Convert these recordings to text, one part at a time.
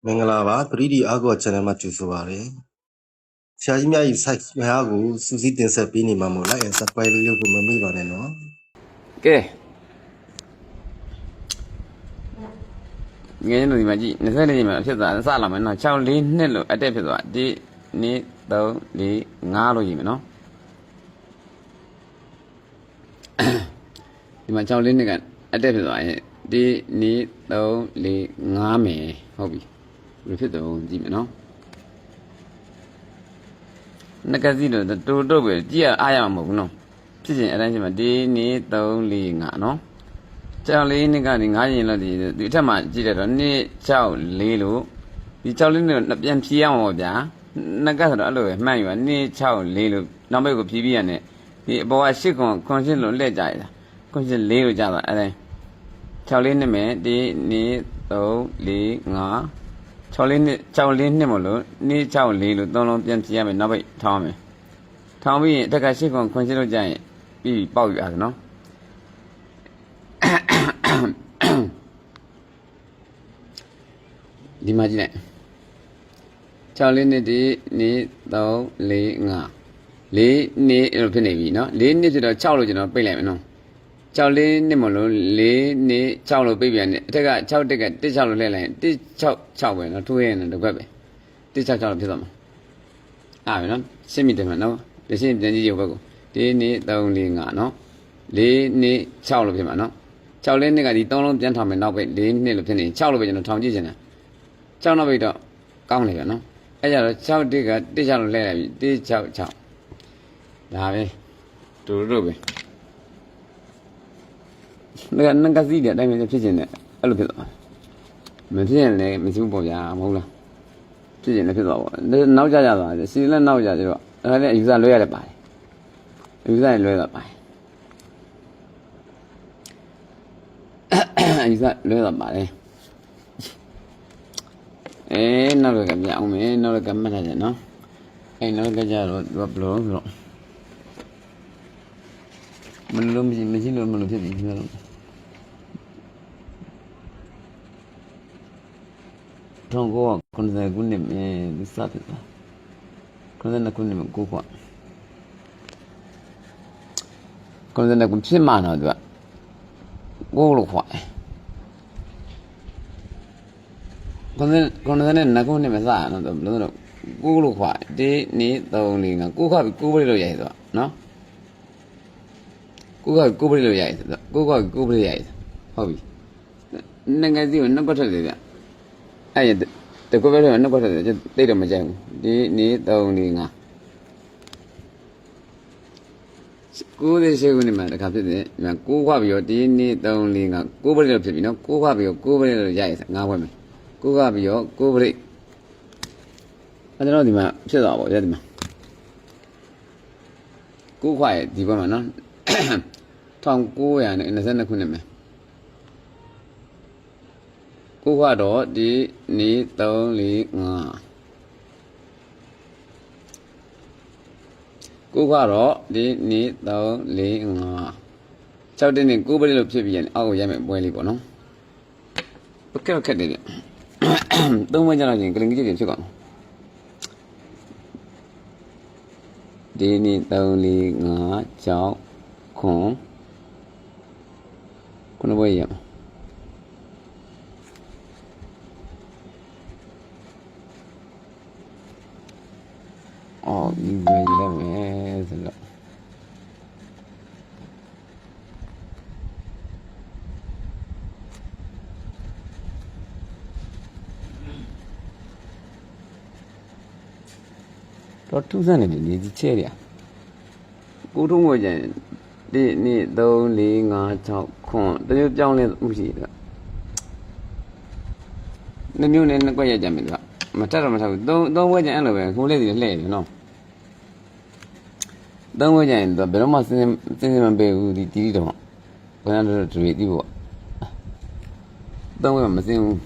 မင်္ဂလာပါ 3D အားကော channel မှာကြိုဆိုပါရစေ။ဆရာကြီးများ၏ site များကိုစူးစီးတင်ဆက်ပေးနေမှာမို့ like and subscribe လေးလုပ်ဖို့မမေ့ပါနဲ့နော်။ကဲငယ်ရင်တို့ဒီမှာကြည့်20နှစ်မှာဖြစ်သွားစလာမယ်နော်6 4နှစ်လို့အတက်ဖြစ်သွားဒီ2 3 4 5လို့ရေးမယ်နော်ဒီမှာ6 4နှစ်ကအတက်ဖြစ်သွားရင်ဒီ2 3 4 5မယ်ဟုတ်ပြီဘယ်လိုဖြစ်တော့ကြည့်မယ်နော်နကစီတော့တူပဲကြည့်ရအားရမှာမဟုတ်ဘူးနော်ဖြစ်ရင်အတိုင်းချိန်မှာဒီ2 3 4 5နော်ကြောက်လေးနှစ်ကနေ9ရင်လို့ဒီအထက်မှာကြည့်တယ်တော့2 6 4လို့ဒီ6လေးနဲ့ပြန်ဖြီးရအောင်ပေါ့ဗျာနကဆိုတော့အဲ့လိုပဲမှန်ယူပါ2 6 4လို့နောက်ဘက်ကိုဖြီးပြီးရနဲ့ဒီအပေါ်က8ခွန်8လို့လှည့်ကြရတာခွန်8 4လို့ကြာသွားအဲ့ဒါ6လေးနှစ်မယ်ဒီ2 3 4 5 6လေးနှစ်6လေးနှစ်မလို့2 6 4လို့3လုံးပြန်ဖြီးရမယ်နောက်ဘက်ထောင်းမယ်ထောင်းပြီးရင်အထက်က8ခွန်8လို့ကြာရင်ပြီးပေါက်ယူရတယ်နော်ဒီမှာကြည့်လိုက်6လေးနှစ်ဒီ2 3 4 5 4နှစ်လို့ဖြစ်နေပြီเนาะ4နှစ်ဖြစ်တော့6လို့ကျွန်တော်ပိတ်လိုက်မယ်နော်6လေးနှစ်မလို့4နှစ်6လို့ပိတ်ပြန်တယ်အထက်က6တက်က1 6လို့လှည့်လိုက်ရင်1 6 6ပဲเนาะထိုးရရင်တစ်ခွက်ပဲ1 6 6လို့ဖြစ်သွားမှာအားပဲเนาะရှင်းမိတယ်မှာเนาะဒီရှင်းပြန်ကြည့်ရုပ်ဘက်ကိုဒီ2 3 4 5เนาะ4နှစ်6လို့ဖြစ်မှာเนาะ6လေးနှစ်ကဒီ3လုံးပြန်ထောင်မယ်နောက်ပဲ4နှစ်လို့ဖြစ်နေ6လို့ပဲကျွန်တော်ထောင်ကြည့်ချင်တယ်6နောက်ပဲတော့ကောင်းနေပြီနော်အဲကြတော့6တစ်က1 6လို့လှည့်လိုက်ပြီ1 6 6ဒါပဲတို့ပဲနကစီးတဲ့အတိုင်းပဲဖြစ်ချင်တယ်အဲ့လိုဖြစ်သွားမဖြစ်ရင်လည်းမရှိဘူးပေါ့ဗျာမဟုတ်လားဖြစ်ရင်လည်းဖြစ်သွားပေါ့နောက်ကြသွားတယ်စီလည်းနောက်ကြကြတော့အဲ့ဒါလည်းအယူဆလွဲရတယ်ပါတယ်အယူဆလွဲတာပါတယ်အယူဆလွဲတာပါတယ်နောက်တော့ကပြအောင်မယ်နောက်တော့ကမှတ်ထားကြနော်နောက်တော့ကြတော့သူကဘလို့ဆိုတော့မလို့မရှိလို့မလို့ဖြစ်ပြီပြောတော့ထုံးကောခုနှစ်ခုနှစ်ဒီစားဖြစ်တာခုနှစ်ခုနှစ်ကိုကွာခုနှစ်ခုဖြစ်မှတော့သူကကိုလို့ခွာခုနှစ်နဲ့နှစ်ခုနှစ်မစားနော်ဘယ်လိုလဲကိုလို့ခွာဒီ2 3 4 5ကိုခွာပြီးကိုပရိလို့ရိုက်ဆိုတော့နော်ကိုခွာကိုပရိလို့ရိုက်ဆိုတော့ကိုခွာကိုပရိရိုက်ဟုတ်ပြီနှစ်ငယ်စီကိုနှစ်ပတ်ထက်တယ်ဗျအဲ့ရတကွပဲတော့နှစ်ပတ်ထက်တယ်တိတ်တော့မကြိုက်ဘူးဒီ2 3 4 5ကိုယ်သေးရှိခုနေမှာတခါဖြစ်တယ်ဒီမှာကိုခွာပြီးတော့ဒီ2 3 4 5ကိုပရိလို့ဖြစ်ပြီနော်ကိုခွာပြီးတော့ကိုပရိလို့ရိုက်ငါးခွဲမယ်ကိုခွာပြီးတော့ကိုပရိအဲ့တော့ဒီမှာဖြစ်သွားပါဗျာဒီမှာကိုခွာရဲ့ဒီဘက်မှာနော်1922ခုနှစ်မှာကိုခွာတော့ဒီ2 3 4 5ကိုခွာတော့ဒီ2 3 4 5 6တင်းနဲ့ကိုပရိလို့ဖြစ်ပြီးရင်အောက်ကိုရိုက်မယ်ပွဲလေးပေါ့နော်ခက်တယ်ဗျသုံးဝဲကြတော့ရင်ကလင်ကြီးတွေဖြစ်ကုန်ဒီနေ့3 4 5 6ခွန်ခုနဘွေးရအော်ဒီဘယ်လဲမယ်ဆိုတော့တော့ထူးဆန်းနေပြီဒီချဲရကိုထုံးဝဲကြရင်ဒီနေ့3 4 5 6ခွန်တမျိုးပြောင်းလဲမှုရှိတယ်နှမျိုးနဲ့နှစ်ကွက်ရကြမယ်သူကမထက်တော့မထက်ဘူးသုံးဝဲကြရင်အဲ့လိုပဲခိုးလေးစီလှည့်တယ်နော်သုံးဝဲကြရင်သူကဘယ်တော့မှစင်းမပေးဘူးဒီတော့ဘယ်တော့တွေ့ဒီပေါ့သုံးဝဲမစင်းဘူး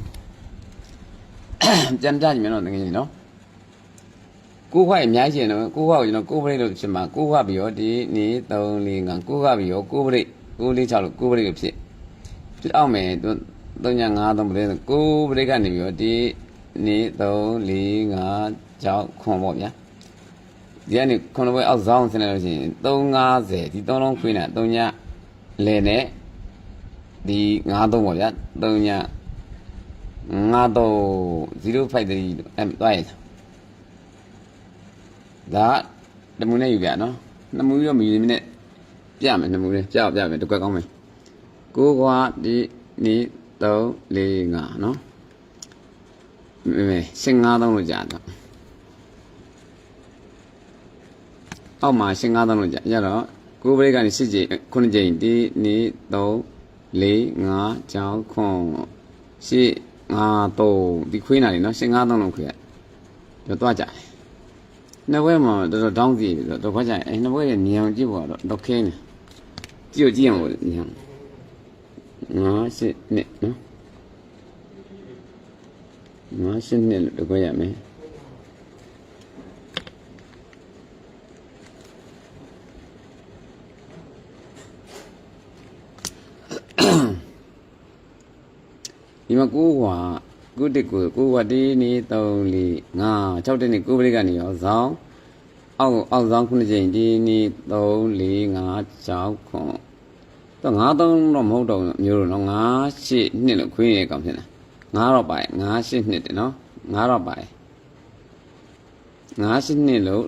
ကြမ်းကြကြမယ်နော်တကယ်ကြီးနော်ကိုခွားအများကြီးနော်ကိုခွားကိုကျွန်တော်ကိုပရိလို့ဖြစ်မှာကိုခွားပြီးတော့ဒီ2 3 4 5ကိုခွားပြီးတော့ကိုပရိ9 4 6လို့ကိုပရိလို့ဖြစ်အောင်မယ်သူ3 5 3ပရိကိုပရိကနေပြီးတော့ဒီ 2 3 4 5 6 ခွန်ပေါ့ဗျာဒီကနေခွန်ဘွဲအောက်ဆောင်ဆင်းလိုက်လို့ရှိရင်350ဒီ3လုံးခွေးနေ3ညလဲနဲ့ဒီ53ပေါ့ဗျာ3ည53 053အဲ့တွားရဒါတမှုနဲ့ယူပြနော်နှစ်မှုရောမယူနေနဲ့ပြမယ်နှစ်မှုနဲ့ပြမယ်တကွက်ကောင်းမယ်ကိုကွာဒီ2 3 4 5နော်53လို့ကြာတော့အောက်မှာ53လို့ကြာရတော့ကိုဘရိတ်ကနေ8ကြိမ်9ကြိမ်ဒီ2 3 4 5 6 9 8 5 3ဒီခွေးနာနေနော်53လုံးခွေးရတော့တွားကြတယ်နှစ်ဘွဲမှာတော်တောင်းစီပြီးတော့ဘာကြရင်နှစ်ဘွဲရဲ့ညံကြည့်ပေါ်တော့ခင်းနေကြည့်အောင်ညံ5 8နှစ်နော်5 8နှစ်လို့တွဲရမယ်ဒီမှာကိုကွာကိုတစ်ကိုကွာဒီနေ3 4 5 6တက်နေကိုပရိကနေရောဇောင်းအောက်ဇောင်း9ကြိမ်ဒီနေ3 4 5 6ခွန်တော့53တော့မဟုတ်တော့မျိုးလို့နော်5 8နှစ်လို့ခွေးရကောင်ဖြစ်နေ9တော့ပါတယ်5 8နှစ်တယ်နော်9တော့ပါတယ်5 8နှစ်လို့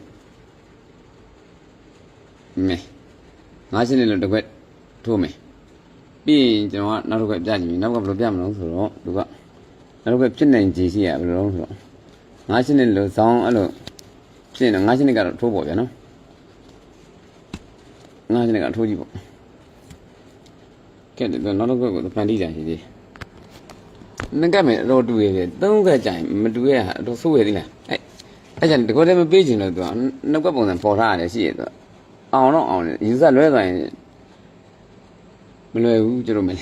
မဲ5 8နှစ်လို့တစ်ခွက်ထိုးမယ်ပြီးရင်ကျွန်တော်ကနောက်တစ်ခွက်ပြကြည့်ပြီနောက်ကဘယ်လိုပြမလို့ဆိုတော့သူကနောက်တစ်ခွက်ဖြစ်နိုင်ခြေရှိရဘယ်လိုလဲဆိုတော့5 8နှစ်လို့ဇောင်းအဲ့လိုဖြစ်နေ5 8နှစ်ကတော့ထိုးပေါ့ဗျာနော်5 8နှစ်ကထိုးကြည့်ပေါ့ကဲတော့နောက်တစ်ခွက်ကိုဖန်တီးကြရှိသေးနကမဲ့တော့တူရဲ့3ခွက်ကြာရင်မတူရဲ့တော့ဆိုးရသေးလားအဲ့ကျန်ဒီကောတည်းမပေးချင်လို့သူကနောက်ကပုံစံပေါ်ထားရတယ်ရှိရတော့အောင်တော့အောင်တယ်ယူဆလွဲသွားရင်မလွယ်ဘူးကျတော့မယ်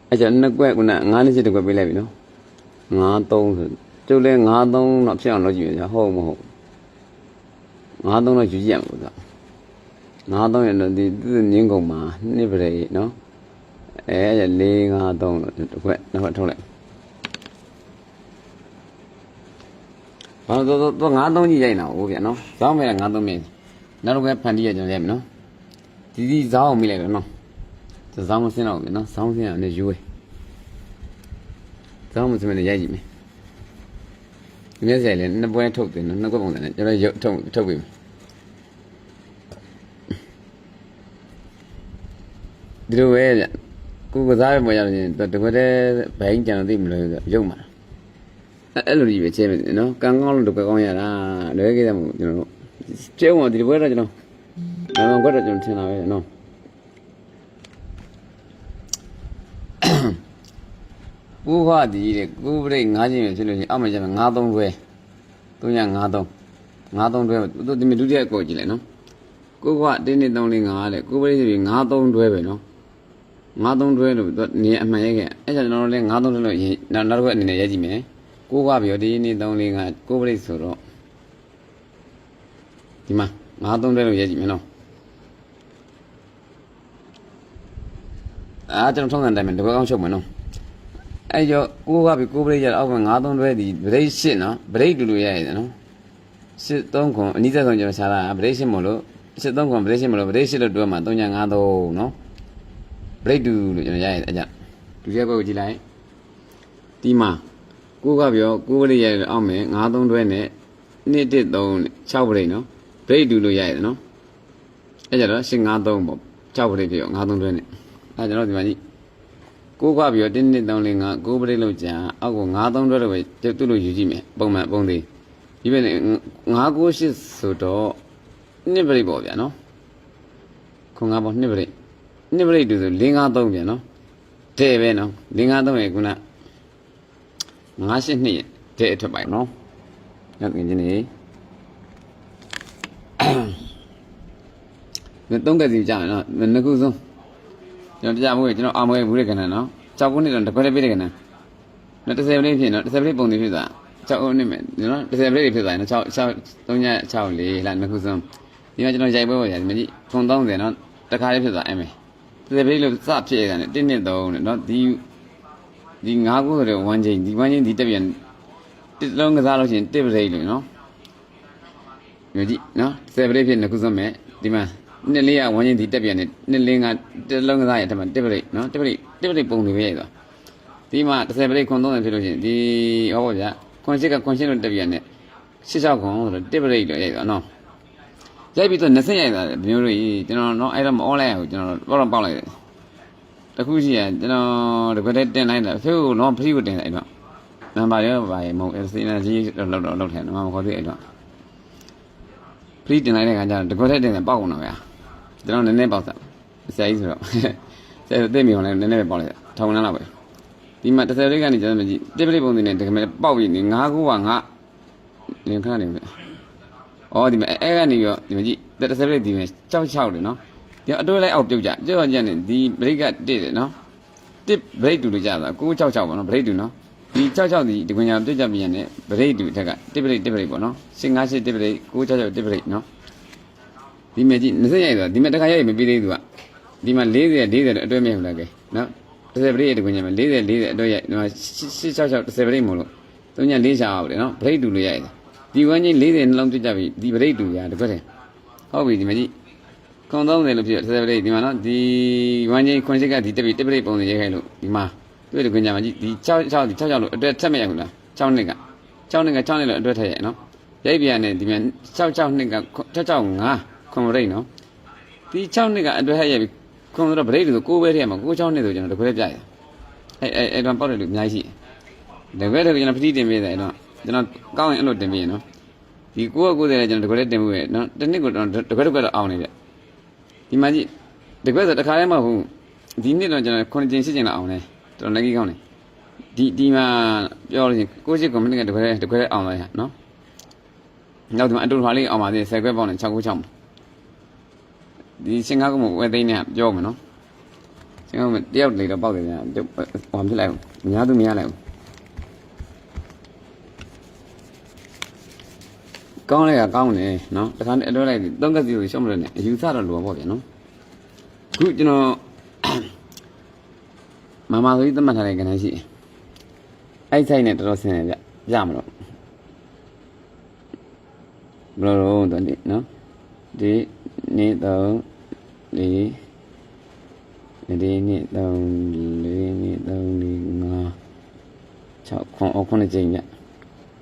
အဲ့ကျနှစ်ကွက်က9နှစ်စစ်တစ်ကွက်ပေးလိုက်ပြီနော်53ဆိုကျုပ်လဲ53တော့ဖြစ်အောင်လုပ်ကြည့်ရဟုတ်မဟုတ်53တော့ယူကြည့်ရမှာပေါ့53ရတော့ဒီသူငင်းကုန်မှာနှစ်ပရိနော်အဲ့ကျ4 5 3လို့တစ်ခွက်နောက်ခွက်ထုတ်လိုက်ဘာလို့တော့53ကြီးရိုက်နေတာဟုတ်ဗျာနော်ဇောင်းမဲ့53မြင်နောက်တစ်ခွက်ဖန်တီးရကျွန်တော်ရိုက်မယ်နော်ဒီဇောင်းအောင်မိလိုက်တော့နော်ဇောင်းမစင်းတော့ဘူးနော်ဇောင်းစင်းအောင်လည်းယူဝဲဇောင်းမစင်းနဲ့ရိုက်ကြည့်မယ်ဒီနေ့ဆိုင်လည်းနှစ်ပွဲထုတ်တယ်နော်နှစ်ခွက်ပုံစံနဲ့ကျွန်တော်ရုပ်ထုတ်ပြီဒီလိုပဲဗျကိုကစားရမရရင်တကွက်တဲ့ဘိုင်းကြံတော့သိမလို့ရုပ်မှာအဲ့လိုကြီးပဲချဲမယ်နော်ကံကောင်းလို့တကွက်ကောင်းရတာလွယ်ခဲ့တယ်မို့ကျွန်တော်တို့ကျဲဝင်ဒီပွဲတော့ကျွန်တော်ကွက်တော့ကျွန်တော်ထင်တာပဲနော်ကိုခွာဒီတဲ့ကိုပြိတ်9ချင်းဖြစ်လို့ရှိရင်အောက်မှာကျတော့53တွဲ3ည53တွဲသူဒီဒုတိယကိုကြည့်လိုက်နော်ကိုခွာ1 2 3 4 5တဲ့ကိုပြိတ်ဆိုပြီး53တွဲပဲနော်53တွဲလို့သူနေအမှန်ရိုက်ခဲ့အဲ့ကျကျွန်တော်တို့လည်း53တွဲလို့နောက်တစ်ခုအနေနဲ့ရိုက်ကြည့်မယ်ကိုခွာပြီးတော့ဒီ1 2 3 4 5ကိုပြိတ်ဆိုတော့ဒီမှာ53တွဲလို့ရိုက်ကြည့်မယ်နော်ကျွန်တော်ထုံးစံတိုင်းမှာတကွက်ကောင်းချုပ်မယ်နော်အဲ့ကျော်ကိုကပြီးကိုပရိတ်ရအောက်မှာ53တွဲဒီဗရိတ်8နော်ဗရိတ်တူတူရရတယ်နော်83ခွန်အနည်းဆုံးကျွန်တော်ရှာတာဗရိတ်8မို့လို့83ခွန်ဗရိတ်8မို့လို့ဗရိတ်8လို့တွဲမှာ3ည53နော်ဗရိတ်တူလို့ကျွန်တော်ရရတယ်အဲ့ကြဒုတိယဘက်ကိုကြည့်လိုက်ဒီမှာကိုကပြောကိုပရိတ်ရအောက်မှာ53တွဲနဲ့1 1 3 6ဗရိတ်နော်ဗရိတ်တူလို့ရရတယ်နော်အဲ့ကြတော့853ပေါ့6ဗရိတ်ပြော53တွဲနဲ့အဲ့ကျွန်တော်ဒီမှာကြည့်ကိုခွာပြီးတော့1 2 3 4 5ကိုပရိတ်လို့ကြာအောက်ကို53တွဲလို့ပဲသူ့လိုယူကြည့်မယ်ပုံမှန်ပုံသေးဒီပဲနဲ့9 9 8ဆိုတော့2ပရိတ်ပေါ့ဗျာနော်ခွန်9ပေါ့2ပရိတ်2ပရိတ်တူဆို4 5 3ဗျာနော်တဲ့ပဲနော်4 5 3ရဲ့ခုန9 8 2ရဲ့တဲ့အထက်ပိုင်းနော်ညကင်းချင်းနေ3ကစီကြာမယ်နော်နှစ်ခုဆုံးကျွန်တော်တရားမှုကျွန်တော်အာမွေးဘူးတဲ့ကဏ္ဍနော်6ခုနှစ်တော့တစ်ခွက်လေးပေးတဲ့ကဏ္ဍနော်30လေးဖြစ်နော်30လေးပုံတွေဖြစ်သွား6ခုနှစ်မယ်နော်30လေးတွေဖြစ်သွားနော်6 3ည6 4လာနှစ်ခုဆုံးဒီမှာကျွန်တော်ရိုက်ပွဲပေါ်ရတယ်မကြည့်ခွန်30နော်တစ်ခါလေးဖြစ်သွားအဲ့မယ်30လေးလို့စဖြစ်ရတယ်1 2 3နဲ့နော်ဒီ ဒီ9ခုဆိုတဲ့1ချိန်ဒီ1ချိန်ဒီတက်ပြန်တစ်လုံးကစားလို့ရှိရင်တစ်ပရိတ်လို့နော်မျိုးကြည့်နော်10ပရိတ်ဖြစ်2ခုစမဲ့ဒီမှာနှစ်လေးက1ချိန်ဒီတက်ပြန်နေနှစ်လေးကတစ်လုံးကစားရတဲ့မှာတစ်ပရိတ်နော်တစ်ပရိတ်ပုံတွေပဲရသွားဒီမှာ10ပရိတ်ခွန်30ဖြစ်လို့ရှိရင်ဒီဟောပေါ့ဗျာခွန်8ကခွန်8လို့တက်ပြန်နေ86ခွန်ဆိုတော့တစ်ပရိတ်လို့ရသွားနော်ရိုက်ပြီးတော့20ရိုက်သွားတယ်မျိုးတွေကျွန်တော်နော်အဲ့တော့မ online ကိုကျွန်တော်တော့ပေါက်လိုက်တယ်တခုရှိရကျွန်တော်ဒီဘက်ထဲတင်လိုက်တာဖေကိုတော့ဖရီကိုတင်လိုက်တော့နံပါတ်ရောပါရေမဟုတ် energy လောက်ထိုင်တော့မခေါ်သေးအဲ့တော့ဖရီတင်လိုက်တဲ့ခါကျတော့ဒီဘက်ထဲတင်တယ်ပေါက်ကုန်တော့ဗျာကျွန်တော်နည်းနည်းပေါက်စားဆရာကြီးဆိုတော့ဆရာသိမိအောင်လည်းနည်းနည်းပဲပေါက်လိုက်ထောင်နှန်းလောက်ပဲဒီမှာ30ရိတ်ကနေကျွန်တော်ကြည့်တစ်ပရိတ်ပုံစံနဲ့တကယ်ပေါက်ပြီးနေ9ခုကငါနေခဏနေပဲအော်ဒီမှာအဲ့ကနေပြီးတော့ဒီမှာကြည့်30ရိတ်ဒီမှာ66တယ်နော်ဒီအတွဲလိုက်အောက်ပြုတ်ကြကြောက်ကြနေဒီဘရိတ်ကတစ်တယ်နော်တစ်ဘရိတ်တူလို့ကြတာ966ပေါ့နော်ဘရိတ်တူနော်ဒီ66ဒီဒီကွန်ညာပြုတ်ကြပြန်နေဘရိတ်တူအထက်ကတစ်ဘရိတ်ပေါ့နော်558တစ်ဘရိတ်966တစ်ဘရိတ်နော်ဒီမဲ့ကြည့်20ရိုက်သွားဒီမဲ့တစ်ခါရိုက်မပြီးသေးဘူးကဒီမှာ40အတွဲမရဘူးလားကဲနော်30ဘရိတ်ဒီကွန်ညာမှာ40အတွဲရိုက်ဒီမှာ666 30ဘရိတ်မို့လို့304ရှာအောင်တယ်နော်ဘရိတ်တူလို့ရိုက်တယ်ဒီဝန်းကြီး40နှလုံးပြုတ်ကြပြီဒီဘရိတ်တူရတကွက်တယ်ဟုတ်ပြီဒီမဲ့ကြည့်ခွန်30လို့ဖြစ်30ပရိတ်ဒီမှာနော်ဒီဝမ်းကြီးခွန်ရှိကဒီတစ်ပရိတ်ပုံစံရေးခိုင်းလို့ဒီမှာတွေ့တယ်ခွန်ကြမှာကြည့်ဒီ66ဒီ66လို့အတွက်ထက်မရဘူးလား6နှစ်က6နှစ်လို့အတွက်ထက်ရနော်ရိုက်ပြန်နေဒီမှာ66နှစ်က665ခွန်ပရိတ်နော်ဒီ6နှစ်ကအတွက်ထက်ရပြီခွန်ဆိုတော့ပရိတ်လို့9ပဲထည့်မှာ96နှစ်ဆိုကျွန်တော်တခွဲပြရတယ်အဲ့တော့ပေါက်တယ်လို့အများကြီးရှိတယ်တခွဲတော့ကျွန်တော်ဖတိတင်ပေးတယ်အဲ့တော့ကျွန်တော်ကောင်းရင်အဲ့လိုတင်ပေးရနော်ဒီ990လည်းကျွန်တော်တခွဲတင်မှုရနော်တစ်နှစ်ကိုတခွဲတော့အောင်နေပြဒီမှာကြည့်တကွက်ဆိုတခါတည်းမဟုတ်ဘူးဒီနှစ်တော့ကျွန်တော်9ကျင်း10ကျင်းလောက်အောင်လဲတော်တော်လည်းကြီးကောင်းတယ်ဒီမှာပြောလို့ရှိရင်68ကွန်မနစ်ကတကွက်အောင်လဲနော်နောက်ဒီမှာအတူထွားလေးအောင်ပါသေး10ကွက်ပေါင်းနဲ့696ဒီ15ခုမဝယ်သိန်းနဲ့ပြောမယ်နော်15ခုတယောက်လေတော့ပေါက်တယ်ညာဟောဖြစ်လိုက်ဘူးအများသူမရလိုက်ဘူးကောင်းလိုက်ကောင်းတယ်နော်တခါနဲ့အတွဲလိုက်3ကက်စီကိုရှော့မလို့နဲ့အယူဆတော့လိုပါပေါ့ဗျာနော်ခုကျွန်တော်မမဆိုကြီးသတ်မှတ်ထားတဲ့ကဏ္ဍရှိအဲ့ဆိုင်နဲ့တော်တော်ဆင်းတယ်ဗျမလို့ဘယ်လိုတော့ဒီနော်ဒီနေ့တော့ဒီနေ့တော့5 6ခွန်9ကျင်းည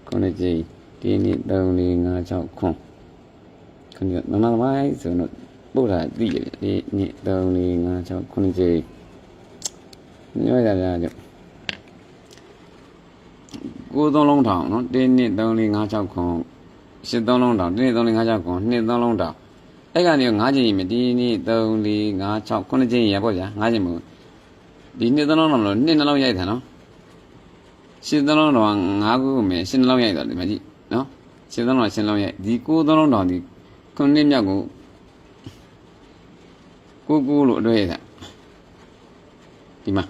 9ကျင်းဒီနေ့3 4 5 6ခွန်ခဏမမမိုင်းဆိုတော့ပို့တာသိရတယ်ဒီနေ့3 4 5 6ခွန်ကျင်းညရကြကြ9 လုံးထောင်နော်ဒီနေ့3 4 5 6ခွန်8 လုံးထောင်ဒီနေ့3 4 5 6ခွန်2 3လုံးထောင်အဲ့ကနေ9ကျင်းမြဒီနေ့3 4 5 6 9ကျင်းရပေါ့ဗျာ9ကျင်းမို့ဒီ2 3လုံးတော့မလို့2 2လုံးရိုက်တာနော်8 3လုံးတော့9ခုမယ်8 2လုံးရိုက်တော့ဒီမှာကြည့်နော်ရှင်းသုံးလုံးရှင်းလုံးရဲ့ဒီ9 3လုံးတောင်ဒီခုနှစ်မြောက်ကို9လို့အတွဲရတာဒီမှာ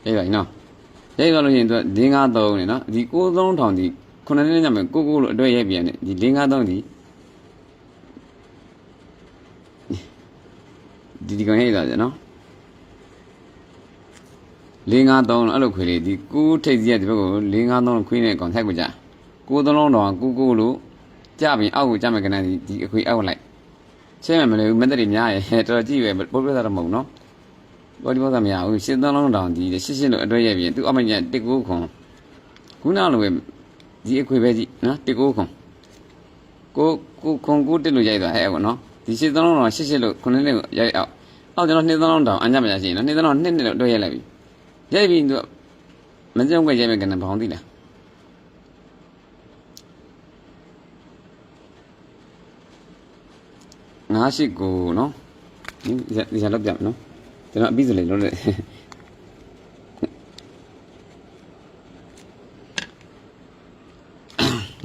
ရိုက်ပါနော်ရိုက်ပါလို့ရှိရင်သူက4 5 3နေနော်ဒီ9 3ထောင်ဒီခုနှစ်နှစ်ညမှာ9လို့အတွဲရိုက်ပြန်တယ်ဒီ4 5 3ဒီကောင်ရိုက်တာကြနော်4 5 3လို့အဲ့လိုခွေလေးဒီ9ထိပ်စီးရဒီဘက်ကို4 5 3လို့ခွေးနေကောင်ထိုက်ကိုကြာ9 3လုံးတော့9လို့ကြပြင်အောက်ကိုကြမယ်ကနန်းဒီအခွေအောက်လိုက်ရှင်းမယ်မလဲဘူးမက်သက်တွေများရတော်တော်ကြည့်ပဲပုတ်ပြတာတော့မဟုတ်နော်ဘောဒီဘောသာမရဘူး8 3လုံးတောင်ဒီ8လို့အတွဲရပြင်သူအောက်မည1 9ခွန်ခုနလိုပဲဒီအခွေပဲကြည့်နော်1 9ခွန်9တက်လို့ရိုက်သွားဟဲ့ကောနော်ဒီ8 3လုံးတော့8လို့9နှစ်ကိုရိုက်အောက်ကျွန်တော်2 3လုံးတောင်အညမရရှိရင်နော်2 3လုံး2နှစ်လို့အတွဲရိုက်လိုက်ပြီရိုက်ပြီးသူမကြုံကြရိုက်မယ်ကနန်းဘောင်းသိလား9 9နော်ဒီစားလောက်ပြမယ်နော်ကျွန်တော်အပြီးစလေလို့လေ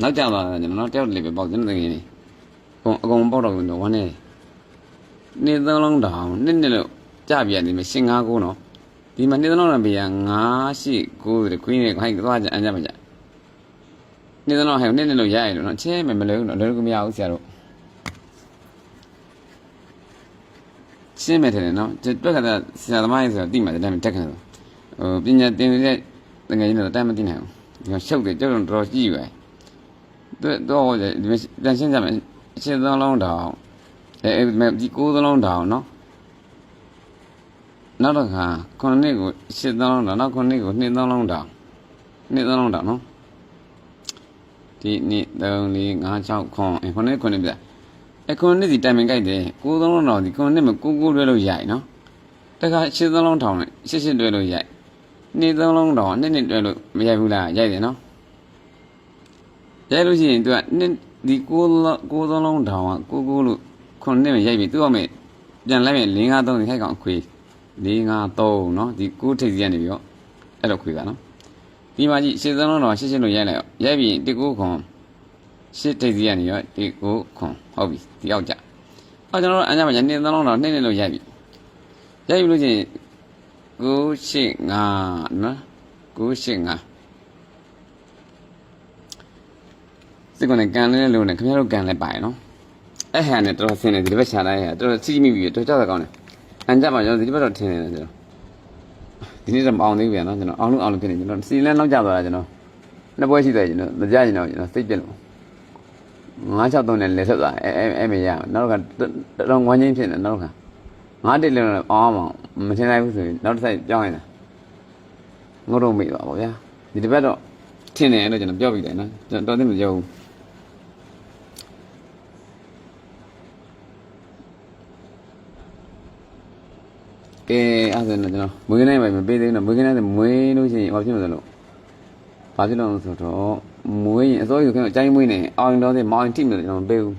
နောက်ကြပါကျွန်တော်တယောက်လေးပဲပေါက်ကျွန်တော်တကယ်နေအကုန်ပေါက်တော့ဝမ်းနေနေ3လုံးတောင်နှစ်လို့ကြပြရတယ်မရှင်9 9နော်ဒီမှာနေ3လုံးပြရ9 8 9တဲ့ခွင်းနေခိုင်းသွားကြအမ်းကြမကြနေ3လုံးဟဲ့နှစ်လို့ရရလို့နော်ချင်းမလဲဘူးနော်လည်းကမရဘူးဆရာတို့ရှင်းမယ်ထင်တယ်နော်တွက်ကဆရာသမားကြီးဆိုတော့တိမှတယ်ဒါမှတက်ခံတယ် ပညာသင်တဲ့တကယ်ကြီးတော့တမ်းမသိနိုင်ဘူးရှုပ်တယ်ကြောက်တော့တော်ကြည့်ပဲတော့ပြန်ရှင်းကြမယ်ရှင်းသုံးလုံးတောင်ဒီ9သလုံးတောင်နော်နောက်တော့ခါ9နှစ်ကိုရှင်းသုံးလုံးတောင်နောက်9နှစ်ကို2သလုံးတောင်2သလုံးတောင်နော်ဒီ2 3 4 5 6 9 9နှစ်ပြ9နှစ်ဒီတိုင်ပင်ကြိုက်တယ်9သလုံးတောင်ဒီ9နှစ်မှာ9တွဲလို့ရိုက်နော်တခါရှင်းသလုံးတောင်နဲ့ရှင်းတွဲလို့ရိုက်2သလုံးတောင်2တွဲလို့မရိုက်ဘူးလားရိုက်တယ်နော်ရိုက်လို့ရှိရင်သူကဒီ9သလုံးတောင်က9လို့9နှစ်မှာရိုက်ပြီသူ့အောင်မဲ့ပြန်လိုက်ရင်4 5 3ဒီခိုက်ကောင်ခွေ4 5 3နော်ဒီ9ထိပ်စီကနေပြီးတော့အဲ့လိုခွေတာနော်ဒီမှာကြည့်ရှင်းသလုံးတောင်ရှင်းလို့ရိုက်လိုက်ရိုက်ပြီး1 9ခွန်ရှင်းထိပ်စီကနေရော1 9ခွန်ဟုတ်ပြီဒီအောက်ကြအော်ကျွန်တော်တို့အညာမှာ2သလုံးတောင်2နှစ်လို့ရိုက်ပြီရိုက်ပြီလို့ချင်း9 8 5နော်9 8 5စိတ်ကနေကန်လေးလို့နဲ့ခင်ဗျားတို့ကန်လဲပါရနော်အဲ့ဟာနဲ့တော်တော်ဆင်းနေဒီဘက်ရှာလိုက်ရတော်တော်စီးမိပြီတော်ကြောက်ရကောင်းတယ်အန်ကြမှာကျွန်တော်ဒီဘက်တော့ထင်းနေတယ်ကျွန်တော်ဒီနေ့တော့မအောင်သေးဘူးဗျာနော်ကျွန်တော်အောင်လို့ဖြစ်နေကျွန်တော်စီလန်းနောက်ကျသွားတာကျွန်တော်နှစ်ပွဲရှိတယ်ကျွန်တော်မကြကျွန်တော်စိတ်ပြက်လို့963နဲ့လဲဆက်သွားအဲ့မရနောက်တော့တော်ဝမ်းချင်းဖြစ်နေနောက်တော့9တက်လည်းအောင်မထင်နိုင်ဘူးဆိုရင်နောက်တစ်ဆိုင်ပြောင်းနေတာငုတ်တော့မိသွားပါဗျာဒီဘက်တော့ထင်းတယ်လို့ကျွန်တော်ပြောပြတယ်နော်ကျွန်တော်တော်သိမပြောဘူးကဲအဲ့ဒါနဲ့ကျွန်တော်မွေးနေမှမပေးသေးဘူးနော်မွေးနေတယ်မွေးလို့ရှိရင်ဘာဖြစ်လို့လဲဆိုတော့မွေးရင်အစိုးရခင်ဗျအကြိုင်းမွေးနေအောင်တော့တဲ့မောင်တိမျိုးကျွန်တော်မပေးဘူး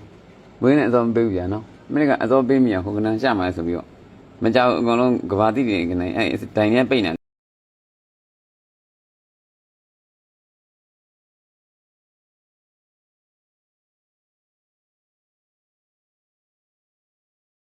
မွေးနေအစိုးမပေးဘူးဗျာနော်မင်းကအစိုးပေးမိရဟိုကနန်းရှာမှလဲဆိုပြီးတော့မကြောက်အကုန်လုံးကဘာတိတွေကနေအဲ့တိုင်ထဲပိတ်နေ